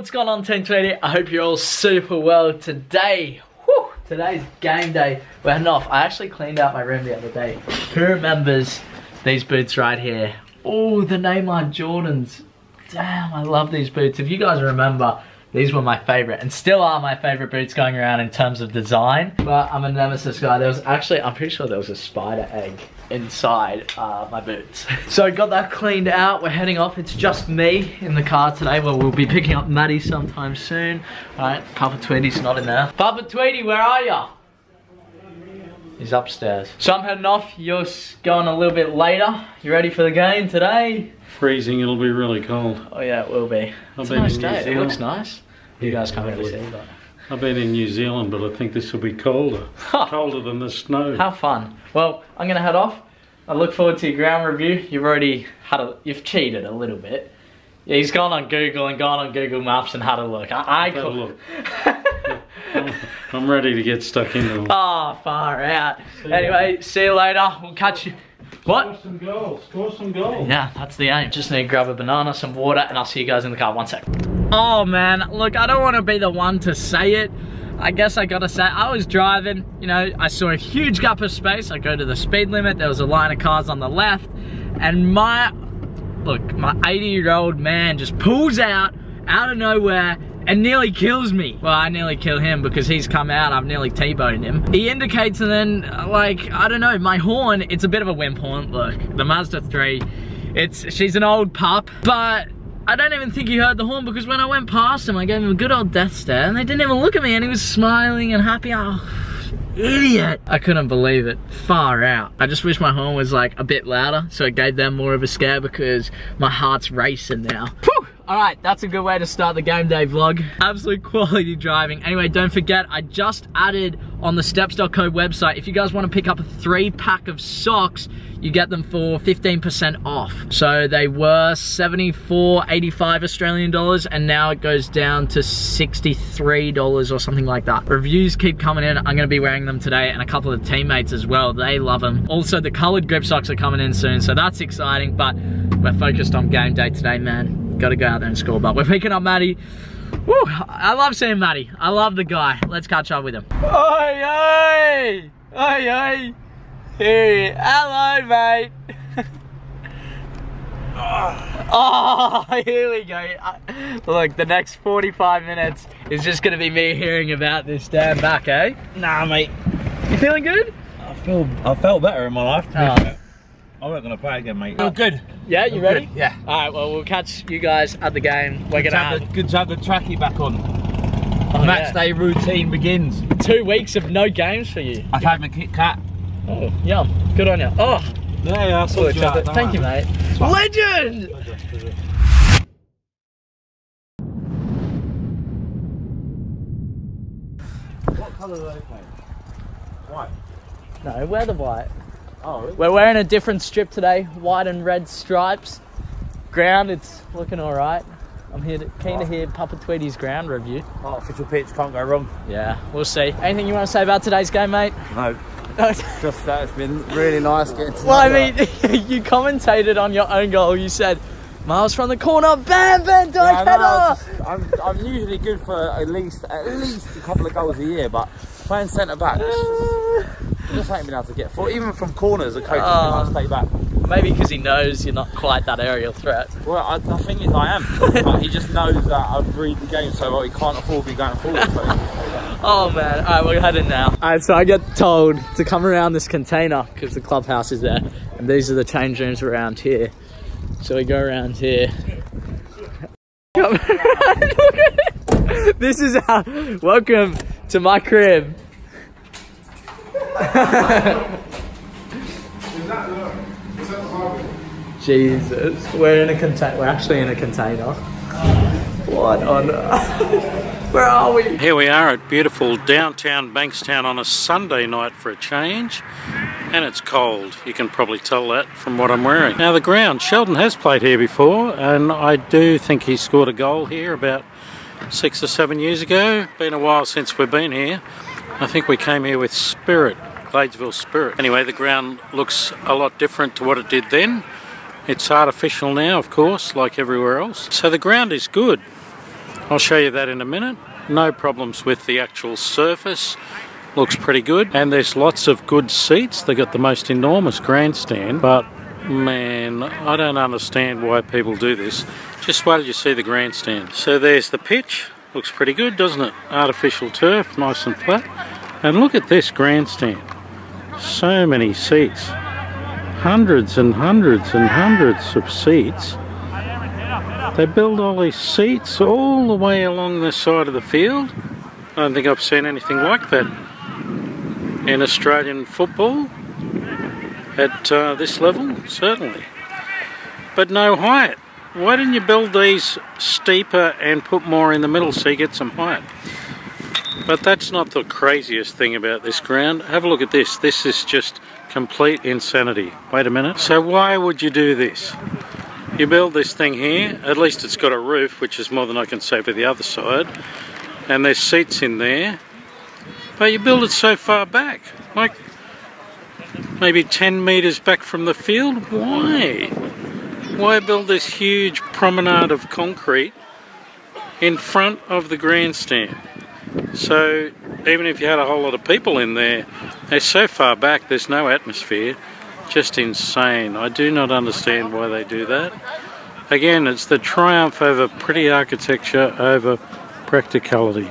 what's going on, Team 20? I hope you're all super well today. Today's game day. We're heading off. I actually cleaned out my room the other day. Who remembers these boots right here? Oh, the Neymar Jordans. Damn, I love these boots. If you guys remember, these were my favorite and still are my favorite boots going around in terms of design. But I'm a Nemesis guy. There was actually, I'm pretty sure there was a spider egg inside my boots. So got that cleaned out. We're heading off. It's just me in the car today. Well, we'll be picking up Maddie sometime soon. All right, Papa Tweedy's not in there. Papa Tweedy, where are ya? He's upstairs. So I'm heading off. You're going a little bit later. You ready for the game today? Freezing, it'll be really cold. Oh yeah, it will be. It's a nice day. It looks nice. You guys can't really see that. I've been in New Zealand, but I think this will be colder. Colder than the snow. How fun. Well, I'm gonna head off. I look forward to your ground review. You've already you've cheated a little bit. Yeah, he's gone on Google and gone on Google Maps and had a look. I could look. I'm ready to get stuck into them. Oh, far out. Anyway, see you later. We'll catch you. What? Score some goals. Score some goals. Yeah, that's the aim. Just need to grab a banana, some water, and I'll see you guys in the car. 1 sec. Oh man, look, I don't want to be the one to say it. I guess I gotta say, I was driving, you know, I saw a huge gap of space. I go to the speed limit, there was a line of cars on the left, and my 80-year-old man just pulls out of nowhere and nearly kills me. Well, I nearly kill him because he's come out, I've nearly T-boned him. He indicates and then, like, I don't know, my horn, it's a bit of a wimp horn. Look, the Mazda 3, she's an old pup, but I don't even think he heard the horn because when I went past him, I gave him a good old death stare and they didn't even look at me and he was smiling and happy. Oh, idiot. I couldn't believe it. Far out. I just wish my horn was like a bit louder so it gave them more of a scare because my heart's racing now. Whew. Alright, that's a good way to start the game day vlog. Absolute quality driving. Anyway, don't forget, I just added on the Stepzz.co website, if you guys want to pick up a 3-pack of socks, you get them for 15% off. So they were $74.85 Australian dollars, and now it goes down to $63 or something like that. Reviews keep coming in. I'm going to be wearing them today, and a couple of teammates as well. They love them. Also, the colored grip socks are coming in soon, so that's exciting, but we're focused on game day today, man. Gotta go out there and score, but we're picking up Maddie. Woo, I love seeing Maddie. I love the guy. Let's catch up with him. Oi, oi! Oi, oi! Hey, hello, mate. Oh, here we go. Look, the next 45 minutes is just gonna be me hearing about this damn back, eh? Nah, mate. You feeling good? I felt better in my life. Oh. I'm not gonna play again, mate. Feel good. Yeah, you ready? Good. Yeah. All right. Well, we'll catch you guys at the game. We're gonna have good to have the trackie back on. Oh, Match day routine begins. 2 weeks of no games for you. I've had my Kit Kat. Oh, yum. Good on you. Oh. Yeah, I saw you out. Thank you, mate. Legend. Pleasure. What colour are they playing? White. No, wear the white. Oh, really? We're wearing a different strip today, white and red stripes. Ground, it's looking all right. I'm keen to hear Papa Tweedy's ground review. Artificial pitch, can't go wrong. Yeah, we'll see. Anything you want to say about today's game, mate? No. Just that it's been really nice getting to Well, I mean, you commentated on your own goal. You said, Miles from the corner, bam, bam, dive header. I'm usually good for at least a couple of goals a year, but playing centre back, just ain't been able to get forward. Even from corners, the coach has been able to stay back. Maybe because he knows you're not quite that aerial threat. Well, the thing is, I am. But he just knows that I read the game so well, he can't afford me going forward. So oh man, all right, we're heading now. All right, so I get told to come around this container because the clubhouse is there, and these are the change rooms around here. So we go around here. Come around, look at it. This is our welcome to my crib. Jesus, we're in a container. We're actually in a container. What on? Where are we? Here we are at beautiful downtown Bankstown on a Sunday night for a change. And it's cold. You can probably tell that from what I'm wearing. Now the ground, Sheldon has played here before, and I do think he scored a goal here about 6 or 7 years ago. Been a while since we've been here. I think we came here with Spirit, Gladesville Spirit. Anyway, the ground looks a lot different to what it did then. It's artificial now, of course, like everywhere else. So the ground is good. I'll show you that in a minute. No problems with the actual surface. Looks pretty good. And there's lots of good seats. They got the most enormous grandstand. But, man, I don't understand why people do this. Just wait till you see the grandstand. So there's the pitch. Looks pretty good, doesn't it? Artificial turf, nice and flat. And look at this grandstand. So many seats. Hundreds and hundreds and hundreds of seats. They build all these seats all the way along the side of the field. I don't think I've seen anything like that in Australian football at this level, certainly. But no height. Why didn't you build these steeper and put more in the middle so you get some height? But that's not the craziest thing about this ground. Have a look at this. This is just complete insanity. Wait a minute. So why would you do this? You build this thing here, at least it's got a roof, which is more than I can say for the other side, and there's seats in there, but you build it so far back, like maybe 10 metres back from the field. Why? Why build this huge promenade of concrete in front of the grandstand? So even if you had a whole lot of people in there, they're so far back, there's no atmosphere. Just insane. I do not understand why they do that. Again, it's the triumph over pretty architecture over practicality.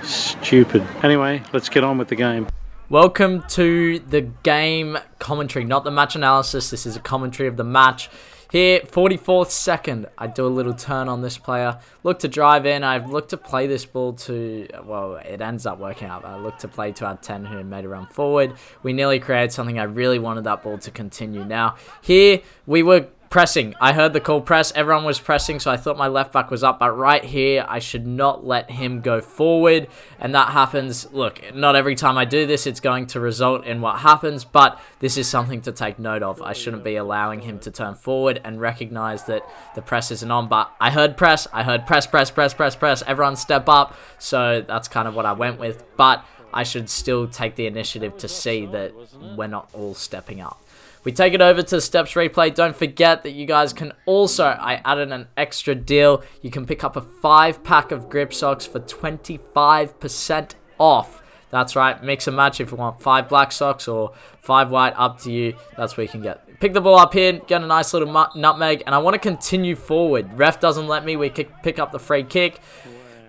Stupid. Anyway, let's get on with the game. Welcome to the game commentary, not the match analysis. This is a commentary of the match. Here, 44th second, I do a little turn on this player. Look to drive in. I look to play this ball to, well, it ends up working out. I look to play to our 10 who made a run forward. We nearly created something. I really wanted that ball to continue. Now, here, we were pressing. I heard the call press. Everyone was pressing, so I thought my left back was up. But right here, I should not let him go forward. And that happens. Look, not every time I do this, it's going to result in what happens. But this is something to take note of. I shouldn't be allowing him to turn forward and recognize that the press isn't on. But I heard press. I heard press, press, press, press, press. Everyone step up. So that's kind of what I went with. But I should still take the initiative to see that we're not all stepping up. We take it over to the Stepzz replay. Don't forget that you guys can also, I added an extra deal. You can pick up a 5-pack of grip socks for 25% off. That's right, mix and match if you want 5 black socks or 5 white, up to you. That's what you can get. Pick the ball up here, get a nice little nutmeg, and I want to continue forward. Ref doesn't let me, we pick up the free kick.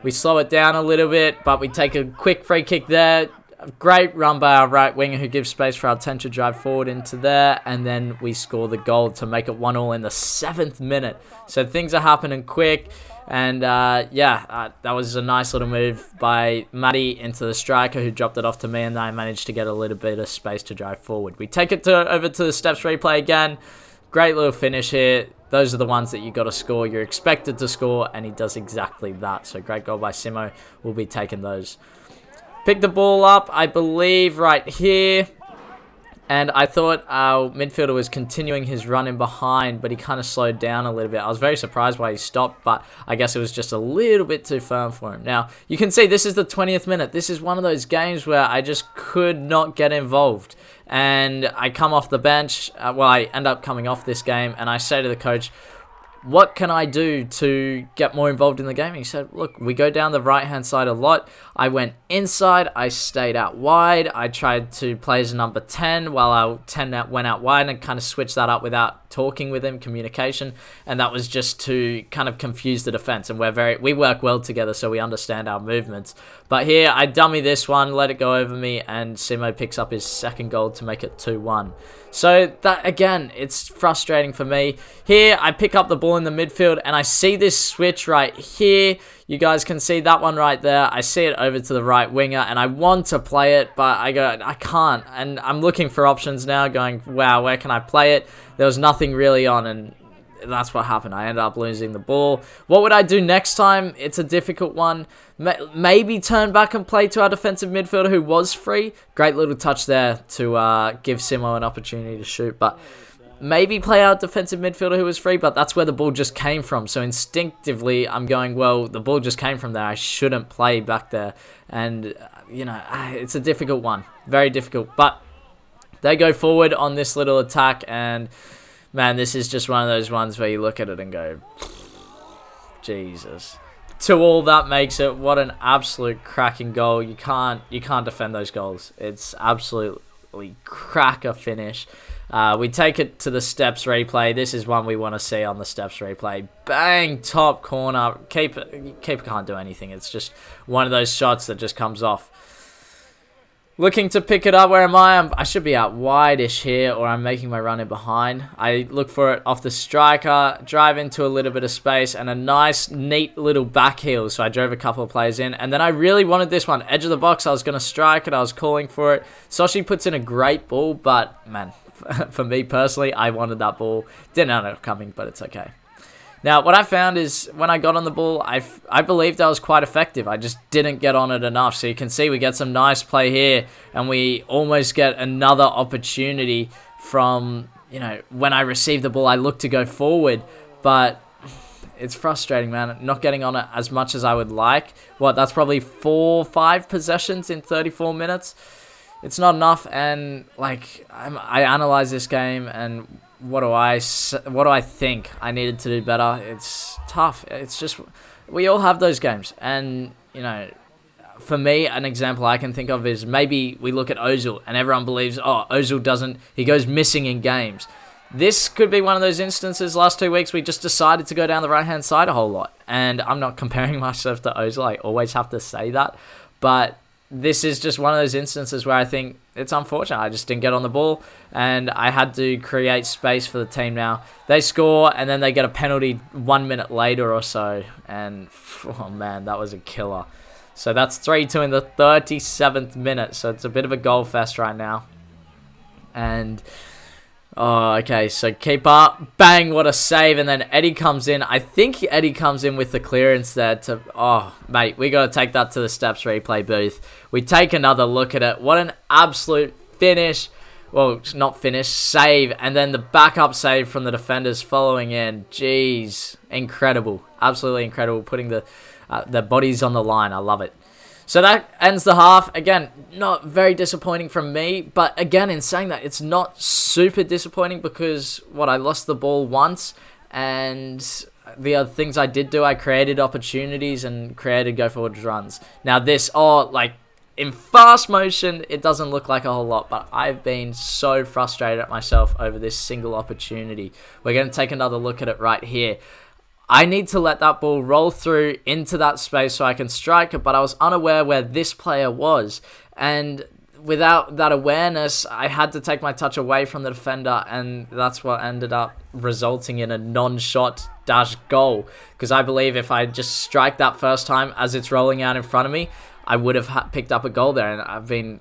We slow it down a little bit, but we take a quick free kick there. A great run by our right winger who gives space for our 10 to drive forward into there, and then we score the goal to make it 1-1 in the 7th minute. So things are happening quick, and yeah, that was a nice little move by Matty into the striker who dropped it off to me, and I managed to get a little bit of space to drive forward. We take it over to the Stepzz replay again. Great little finish here. Those are the ones that you got to score. You're expected to score, and he does exactly that. So great goal by Simo. We'll be taking those. Pick the ball up, I believe, right here. And I thought our midfielder was continuing his run in behind, but he kind of slowed down a little bit. I was very surprised why he stopped, but I guess it was just a little bit too firm for him. Now, you can see this is the 20th minute. This is one of those games where I just could not get involved. And I come off the bench. Well, I end up coming off this game, and I say to the coach, what can I do to get more involved in the game? He said, look, we go down the right-hand side a lot. I went inside. I stayed out wide. I tried to play as a number 10 while our 10 went out wide and kind of switched that up without talking with him, communication. And that was just to kind of confuse the defense. And we work well together, so we understand our movements. But here, I dummy this one, let it go over me, and Simo picks up his second goal to make it 2-1. So that, again, it's frustrating for me. Here, I pick up the ball in the midfield, and I see this switch right here. You guys can see that one right there. I see it over to the right winger, and I want to play it, but I can't. And I'm looking for options now, going, wow, where can I play it? There was nothing really on, and that's what happened. I ended up losing the ball. What would I do next time? It's a difficult one. Maybe turn back and play to our defensive midfielder who was free. Great little touch there to give Simo an opportunity to shoot. But maybe play our defensive midfielder who was free, but that's where the ball just came from. So instinctively, I'm going, well, the ball just came from there. I shouldn't play back there. And, you know, it's a difficult one. Very difficult. But they go forward on this little attack, and man, this is just one of those ones where you look at it and go, Jesus. 2-2, that makes it. What an absolute cracking goal. You can't defend those goals. It's absolutely cracker finish. We take it to the Stepzz replay. This is one we want to see on the Stepzz replay. Bang, top corner. Keeper can't do anything. It's just one of those shots that just comes off. Looking to pick it up. Where am I? I should be out wide-ish here, or I'm making my run in behind. I look for it off the striker, drive into a little bit of space, and a nice, neat little back heel. So I drove a couple of players in, and then I really wanted this one. Edge of the box, I was going to strike it. I was calling for it. Soshi puts in a great ball, but, man, for me personally, I wanted that ball. Didn't end up coming, but it's okay. Now, what I found is when I got on the ball, I believed I was quite effective. I just didn't get on it enough. So you can see we get some nice play here, and we almost get another opportunity from, you know, when I receive the ball, I look to go forward, but it's frustrating, man, not getting on it as much as I would like. What, that's probably 4 or 5 possessions in 34 minutes. It's not enough, and like I analyze this game, and what do I think I needed to do better? It's tough. It's just, we all have those games, and you know, for me, an example I can think of is maybe we look at Ozil, and everyone believes, oh, Ozil he goes missing in games. This could be one of those instances. Last 2 weeks, we just decided to go down the right-hand side a whole lot, and I'm not comparing myself to Ozil. I always have to say that, but this is just one of those instances where I think it's unfortunate. I just didn't get on the ball, and I had to create space for the team now. They score, and then they get a penalty 1 minute later or so, and oh man, that was a killer. So that's 3-2 in the 37th minute, so it's a bit of a goal fest right now. And oh, okay, so keeper, bang, what a save, and then Eddie comes in. I think Eddie comes in with the clearance there to, oh, mate, we got to take that to the Stepzz replay booth. We take another look at it. What an absolute finish. Well, not finish, save, and then the backup save from the defenders following in. Jeez, incredible, absolutely incredible, putting the bodies on the line. I love it. So that ends the half. Again, not very disappointing from me. But again, in saying that, it's not super disappointing because, I lost the ball once. And the other things I did do, I created opportunities and created go-forward runs. Now this, in fast motion, it doesn't look like a whole lot. But I've been so frustrated at myself over this single opportunity. We're going to take another look at it right here. I need to let that ball roll through into that space so I can strike it, but I was unaware where this player was. And without that awareness, I had to take my touch away from the defender, and that's what ended up resulting in a non-shot dash goal. Because I believe if I just strike that first time as it's rolling out in front of me, I would have picked up a goal there. And I've been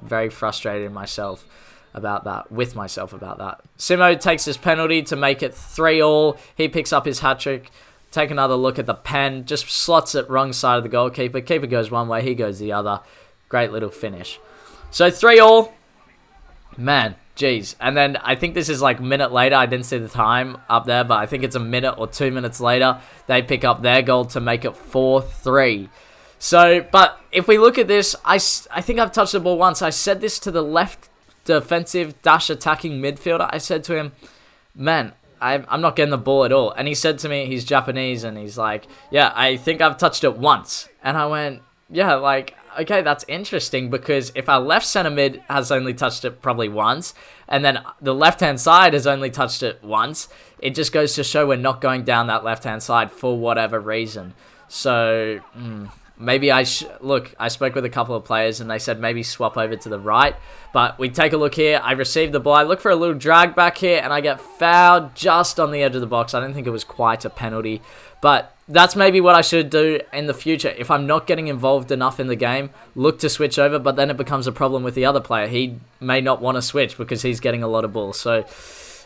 very frustrated with myself about that. Simo takes his penalty to make it 3-3. He picks up his hat-trick. Take another look at the pen. Just slots it wrong side of the goalkeeper. Keeper goes one way, he goes the other. Great little finish. So 3-3. Man, jeez. And then I think this is like a minute later. I didn't see the time up there, but I think it's a minute or 2 minutes later. They pick up their goal to make it 4-3. So, but if we look at this, I think I've touched the ball once. I said this to the left defensive dash attacking midfielder. I said to him, man, I'm not getting the ball at all. And he said to me, he's Japanese, and he's like, yeah, I think I've touched it once. And I went, yeah, okay, that's interesting, because if our left centre mid has only touched it probably once, and then the left-hand side has only touched it once, it just goes to show we're not going down that left-hand side for whatever reason. So, maybe I spoke with a couple of players and they said maybe swap over to the right. But we take a look here. I receive the ball. I look for a little drag back here and I get fouled just on the edge of the box. I don't think it was quite a penalty. But that's maybe what I should do in the future. If I'm not getting involved enough in the game, look to switch over. But then it becomes a problem with the other player. He may not want to switch because he's getting a lot of balls. So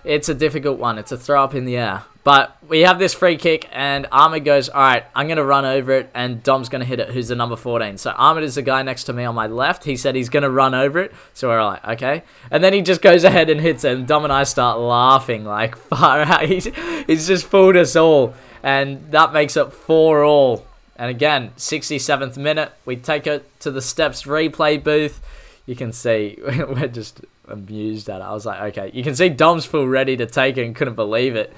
it's a difficult one. It's a throw up in the air. But we have this free kick, and Ahmed goes, all right, I'm going to run over it, and Dom's going to hit it, who's the number 14. So Ahmed is the guy next to me on my left. He said he's going to run over it. So we're like, okay. And then he just goes ahead and hits it, and Dom and I start laughing like far out. He's just fooled us all, and that makes it 4-4. And again, 67th minute, we take it to the Stepzz replay booth. You can see we're just amused at it. I was like, okay. You can see Dom's full ready to take it and couldn't believe it.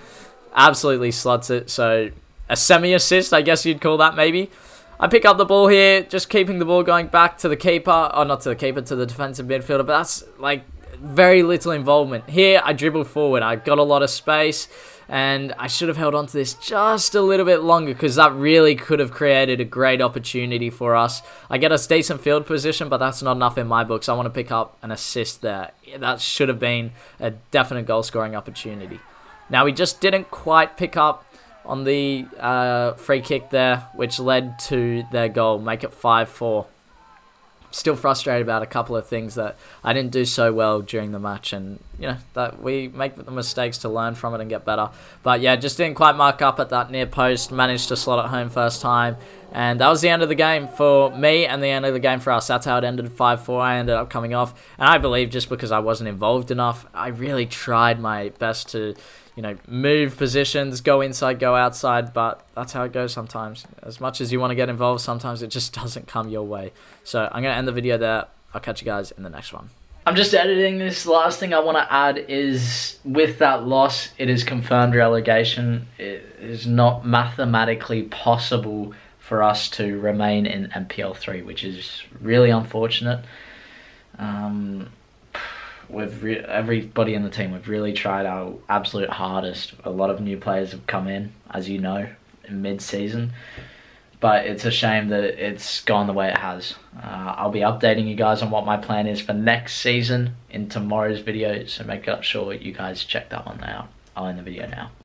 Absolutely slots it. So a semi-assist, I guess you'd call that maybe. I pick up the ball here, just keeping the ball going back to the keeper, or not to the keeper, to the defensive midfielder, but that's like very little involvement. Here, I dribble forward, I got a lot of space, and I should have held on to this just a little bit longer because that really could have created a great opportunity for us. I get a decent field position, but that's not enough in my books. I want to pick up an assist there. That should have been a definite goal-scoring opportunity. Now, we just didn't quite pick up on the free kick there, which led to their goal, make it 5-4. Still frustrated about a couple of things that I didn't do so well during the match, and you know that we make the mistakes to learn from it and get better. But yeah, just didn't quite mark up at that near post. Managed to slot it home first time, and that was the end of the game for me and the end of the game for us. That's how it ended, 5-4. I ended up coming off, and I believe just because I wasn't involved enough, I really tried my best to, you know, move positions, go inside, go outside, but that's how it goes sometimes. As much as you want to get involved, sometimes it just doesn't come your way. So I'm going to end the video there. I'll catch you guys in the next one. I'm just editing this. Last thing I want to add is, with that loss, it is confirmed relegation. It is not mathematically possible for us to remain in MPL 3, which is really unfortunate. Everybody in the team, we've really tried our absolute hardest. A lot of new players have come in, as you know, in mid-season. But it's a shame that it's gone the way it has. I'll be updating you guys on what my plan is for next season in tomorrow's video, so make sure you guys check that one out. I'll end the video now.